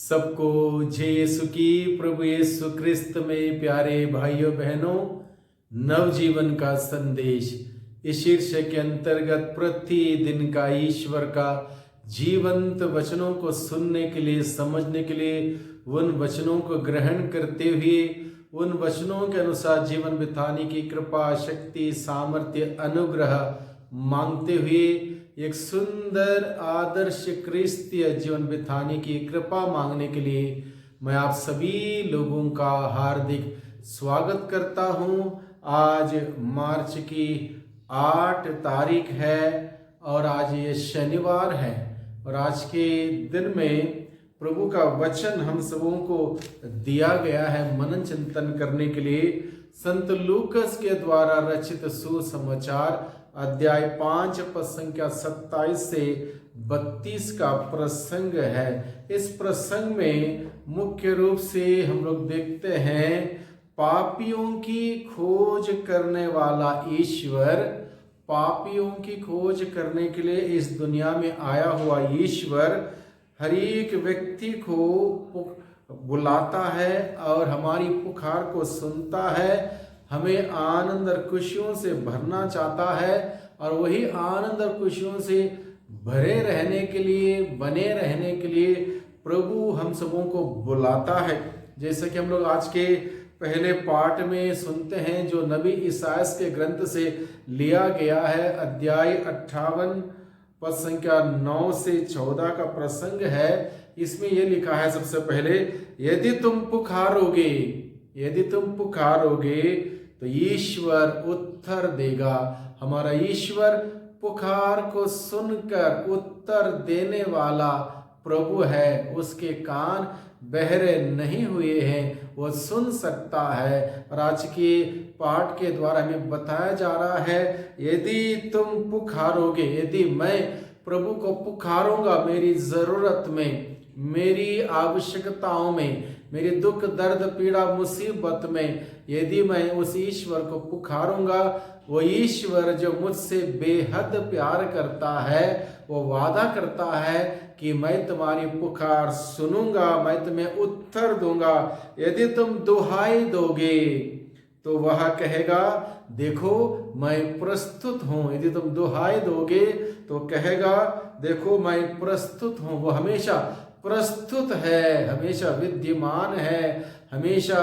सबको जय यीशु की। प्रभु यीशु क्रिस्त में प्यारे भाइयों बहनों, नवजीवन का संदेश इस शीर्षक के अंतर्गत प्रतिदिन का ईश्वर का जीवंत वचनों को सुनने के लिए, समझने के लिए, उन वचनों को ग्रहण करते हुए उन वचनों के अनुसार जीवन बिताने की कृपा, शक्ति, सामर्थ्य, अनुग्रह मांगते हुए एक सुंदर आदर्श क्रिस्तीय जीवन बिताने की कृपा मांगने के लिए मैं आप सभी लोगों का हार्दिक स्वागत करता हूं। आज मार्च की 8 तारीख है और आज ये शनिवार है और आज के दिन में प्रभु का वचन हम सबों को दिया गया है मनन चिंतन करने के लिए। संत लूकस के द्वारा रचित सुसमाचार अध्याय 5 पद संख्या 27 से 32 का प्रसंग है। इस प्रसंग में मुख्य रूप से हम लोग देखते हैं पापियों की खोज करने वाला ईश्वर, पापियों की खोज करने के लिए इस दुनिया में आया हुआ ईश्वर हर एक व्यक्ति को बुलाता है और हमारी पुकार को सुनता है, हमें आनंद और खुशियों से भरना चाहता है और वही आनंद और खुशियों से भरे रहने के लिए, बने रहने के लिए प्रभु हम सबों को बुलाता है। जैसे कि हम लोग आज के पहले पाठ में सुनते हैं जो नबी ईसायास के ग्रंथ से लिया गया है, अध्याय 58 पद संख्या 9 से 14 का प्रसंग है। इसमें यह लिखा है सबसे पहले, यदि तुम पुकारोगे तो ईश्वर उत्तर देगा। हमारा ईश्वर पुकार को सुनकर उत्तर देने वाला प्रभु है। उसके कान बहरे नहीं हुए हैं, वो सुन सकता है। और आज के पाठ के द्वारा हमें बताया जा रहा है, यदि तुम पुकारोगे, यदि मैं प्रभु को पुकारूंगा मेरी जरूरत में, मेरी आवश्यकताओं में, मेरी दुख दर्द पीड़ा मुसीबत में, यदि मैं उस ईश्वर को पुकारूंगा, वो ईश्वर जो मुझसे बेहद प्यार करता है, वो वादा करता है कि मैं तुम्हारी पुकार सुनूंगा, मैं तुम्हें उत्तर दूंगा। यदि तुम दुहाई दोगे तो वह कहेगा, देखो मैं प्रस्तुत हूं। यदि तुम दुहाई दोगे तो कहेगा, देखो मैं प्रस्तुत हूं। वो हमेशा प्रस्तुत है, हमेशा विद्यमान है, हमेशा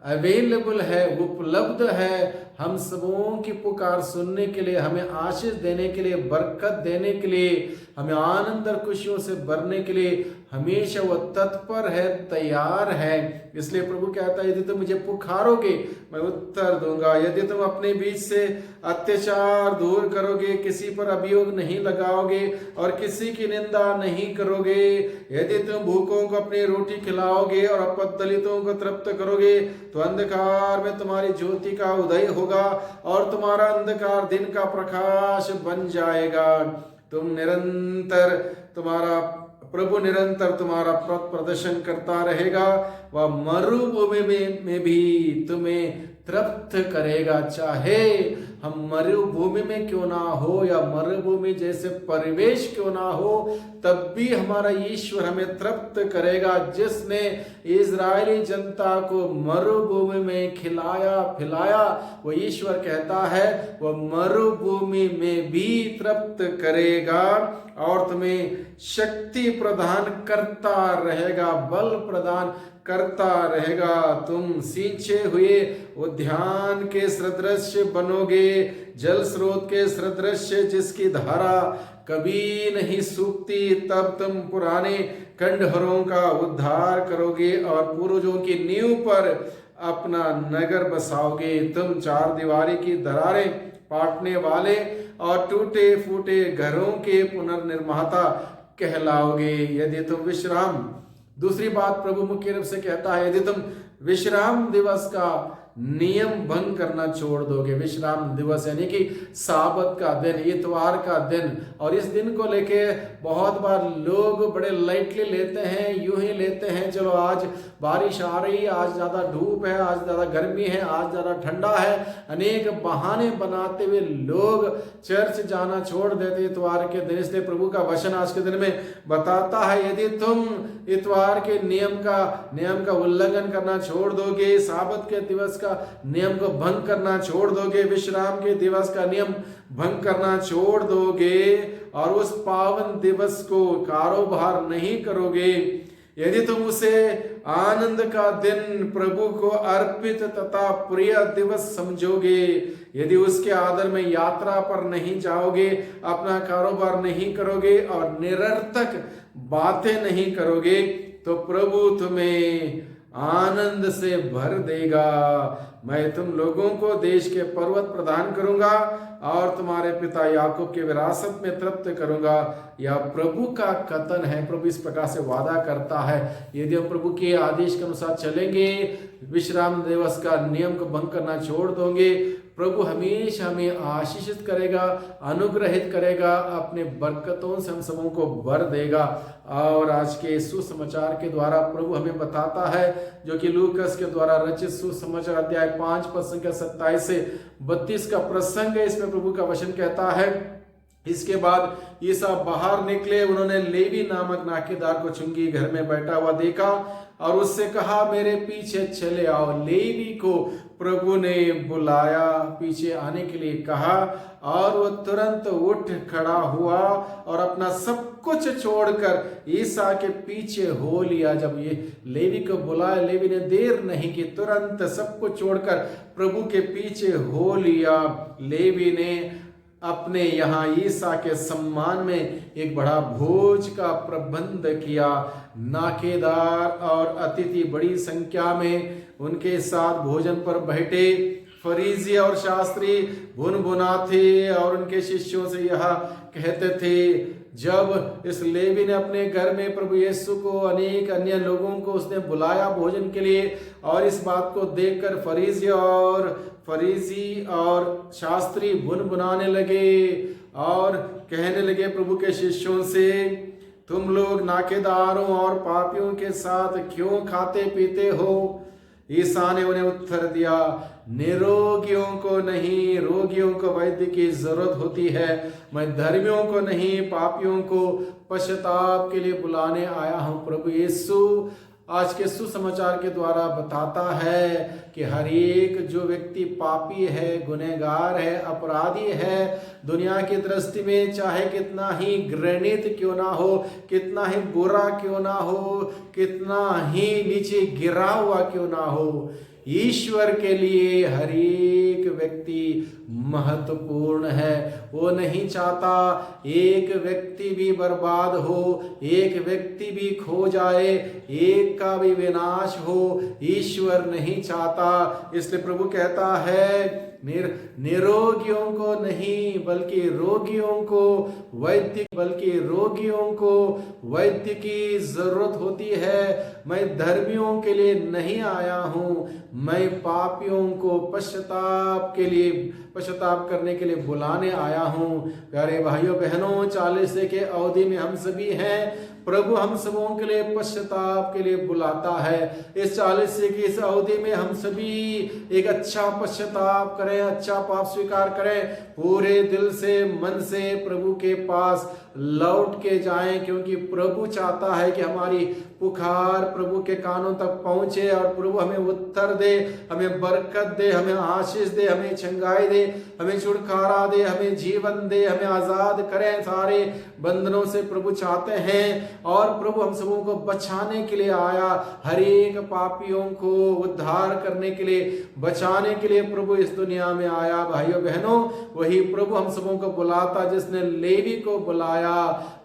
अवेलेबल है, उपलब्ध है हम सबों की पुकार सुनने के लिए, हमें आशीष देने के लिए, बरकत देने के लिए, हमें आनंद और खुशियों से भरने के लिए हमेशा वो तत्पर है, तैयार है। इसलिए प्रभु कहता है, यदि तुम मुझे पुकारोगे मैं उत्तर दूंगा। यदि तुम अपने बीच से अत्याचार दूर करोगे, किसी पर अभियोग नहीं लगाओगे और किसी की निंदा नहीं करोगे, यदि तुम भूखों को अपनी रोटी खिलाओगे और अपदलितों को तृप्त करोगे, तो अंधकार में तुम्हारी ज्योति का उदय होगा और तुम्हारा अंधकार दिन का प्रकाश बन जाएगा। प्रभु निरंतर तुम्हारा पथ प्रदर्शन करता रहेगा। वह मरुभूमि में भी तुम्हें तृप्त करेगा। चाहे हम मरुभूमि में क्यों ना हो या मरुभूमि जैसे परिवेश क्यों ना हो, तब भी हमारा ईश्वर हमें तृप्त करेगा। जिसने इजरायली जनता को मरुभूमि में खिलाया पिलाया, वो ईश्वर कहता है वो मरुभूमि में भी तृप्त करेगा और तुम्हें शक्ति प्रदान करता रहेगा, बल प्रदान करता रहेगा। तुम सींचे हुए उद्यान के सदृश बनोगे, जल स्रोत के सदृश जिसकी धारा कभी नहीं सूखती। तब तुम पुराने खंडहरों का उद्धार करोगे और पूर्वजों की नींव पर अपना नगर बसाओगे। तुम चार दीवारी की दरारें पाटने वाले और टूटे फूटे घरों के पुनर्निर्माता कहलाओगे। यदि तुम विश्राम, दूसरी बात प्रभु मुख्य रूप से कहता है, यदि तुम विश्राम दिवस का नियम भंग करना छोड़ दोगे। विश्राम दिवस यानी कि साबत का दिन, इतवार का दिन, और इस दिन को लेके बहुत बार लोग बड़े लाइटली लेते हैं, यूं ही लेते हैं चलो आज बारिश आ रही, आज ज़्यादा धूप है, आज ज़्यादा गर्मी है, आज ज़्यादा ठंडा है, अनेक बहाने बनाते हुए लोग चर्च जाना छोड़ देते इतवार के दिन। इसलिए प्रभु का वचन आज के दिन में बताता है यदि तुम इतवार के नियम का उल्लंघन करना छोड़ दोगे, साबत के दिवस का नियम को भंग करना छोड़ दोगे, विश्राम के दिवस का नियम भंग करना छोड़ दोगे और उस पावन दिवस को कारोबार नहीं करोगे, यदि तुम उसे आनंद का दिन, प्रभु को अर्पित तथा प्रिय दिवस समझोगे, यदि उसके आदर में यात्रा पर नहीं जाओगे, अपना कारोबार नहीं करोगे और निरर्थक बातें नहीं करोगे, तो प्रभु तुम्हें आनंद से भर देगा। मैं तुम लोगों को देश के पर्वत प्रदान करूंगा और तुम्हारे पिता याकूब के विरासत में तृप्त करूंगा। यह प्रभु का कथन है। प्रभु इस प्रकार से वादा करता है यदि हम प्रभु के आदेश के अनुसार चलेंगे, विश्राम दिवस का नियम को भंग करना छोड़ दोगे, प्रभु हमेशा हमें आशीषित करेगा, अनुग्रहित करेगा, अपने बरकतों से हम सबों को भर देगा। और आज के सुसमाचार के द्वारा प्रभु हमें बताता है, जो कि लूकस के द्वारा रचित सुसमाचार अध्याय 5 पद संख्या 27 से 32 का प्रसंग है। इसमें प्रभु का वचन कहता है, इसके बाद यीशु बाहर निकले, उन्होंने लेवी नामक नाकेदार को चुंगी घर में बैठा हुआ देखा और उससे कहा मेरे पीछे चले आओ। लेवी को प्रभु ने बुलाया, पीछे आने के लिए कहा और वह तुरंत उठ खड़ा हुआ और अपना सब कुछ छोड़कर ईसा के पीछे हो लिया। जब ये लेवी को बुलाया, लेवी ने देर नहीं की, तुरंत सब कुछ छोड़कर प्रभु के पीछे हो लिया। लेवी ने अपने यहाँ ईसा के सम्मान में एक बड़ा भोज का प्रबंध किया। नाकेदार और अतिथि बड़ी संख्या में उनके साथ भोजन पर बैठे। फरीसी और शास्त्री भुनभुनाते और उनके शिष्यों से यह कहते थे। जब इस लेवी ने अपने घर में प्रभु यीशु को, अनेक अन्य लोगों को उसने बुलाया भोजन के लिए, और इस बात को देखकर फरीसी और शास्त्री भुनभुनाने लगे और कहने लगे प्रभु के शिष्यों से, तुम लोग नाकेदारों और पापियों के साथ क्यों खाते पीते हो? ईसा ने उन्हें उत्तर दिया, निरोगियों को नहीं, रोगियों को वैद्य की जरूरत होती है। मैं धर्मियों को नहीं, पापियों को पश्चाताप के लिए बुलाने आया हूँ। प्रभु यीशु आज के सुसमाचार के द्वारा बताता है कि हर एक जो व्यक्ति पापी है, गुनहगार है, अपराधी है, दुनिया की दृष्टि में चाहे कितना ही घृणित क्यों ना हो, कितना ही बुरा क्यों ना हो, कितना ही नीचे गिरा हुआ क्यों ना हो, ईश्वर के लिए हर एक व्यक्ति महत्वपूर्ण है। वो नहीं चाहता एक व्यक्ति भी बर्बाद हो, एक व्यक्ति भी खो जाए, एक का भी विनाश हो, ईश्वर नहीं चाहता। इसलिए प्रभु कहता है, निरोगियों को नहीं बल्कि रोगियों को वैद्य की जरूरत होती है। मैं धर्मियों के लिए नहीं आया हूँ, मैं पापियों को पश्चाताप करने के लिए बुलाने आया हूँ। प्यारे भाइयों बहनों, 40 के अवधि में हम सभी हैं। प्रभु हम सबों के लिए पश्चाताप के लिए बुलाता है। इस 40 की इस अवधि में हम सभी एक अच्छा पश्चाताप करें, अच्छा पाप स्वीकार करें, पूरे दिल से, मन से प्रभु के पास लौट के जाएं, क्योंकि प्रभु चाहता है कि हमारी पुकार प्रभु के कानों तक पहुंचे और प्रभु हमें उत्तर दे, हमें बरकत दे, हमें आशीष दे, हमें चंगाई दे, हमें छुटकारा दे, हमें जीवन दे, हमें आजाद करें। सारे बंधनों से प्रभु चाहते हैं और प्रभु हम सबों को बचाने के लिए आया। हर एक पापियों को उद्धार करने के लिए, बचाने के लिए प्रभु इस दुनिया में आया। भाइयों बहनों, वही प्रभु हम सबों को बुलाता, जिसने लेवी को बुलाया,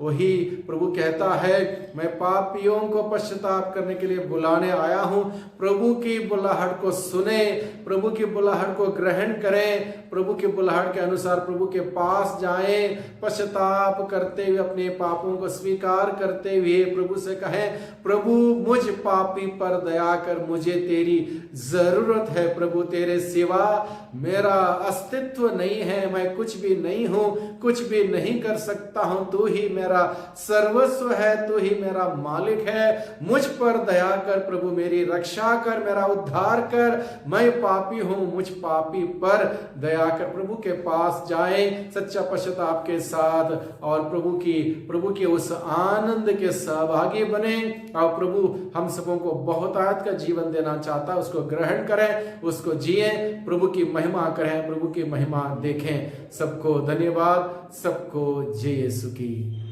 वही प्रभु कहता है, मैं पापियों को पश्चाताप करने के लिए बुलाने आया हूं। प्रभु की बुलाहट को सुने, प्रभु की बुलाहट को ग्रहण करें, प्रभु की बुलाहट के अनुसार प्रभु के पास जाएं, पश्चाताप करते हुए अपने पापों को स्वीकार करते हुए प्रभु से कहें, प्रभु मुझ पापी पर दया कर, मुझे तेरी जरूरत है प्रभु, तेरे सिवा मेरा अस्तित्व नहीं है, मैं कुछ भी नहीं हूं, कुछ भी नहीं कर सकता हूं, तू ही मेरा सर्वस्व है, तू ही मेरा मालिक है, मुझ पर दया कर प्रभु, मेरी रक्षा कर, मेरा उद्धार कर, मैं पापी हूं, मुझ पापी पर दया कर। प्रभु के पास जाएं सच्चा पश्चाताप के साथ और प्रभु के उस आनंद के सहभागी बने। और प्रभु हम सबों को बहुतायत का जीवन देना चाहता है, उसको ग्रहण करें, उसको जिए, प्रभु की महिमा करें, प्रभु की महिमा देखें। सबको धन्यवाद, सबको जय यीशु की।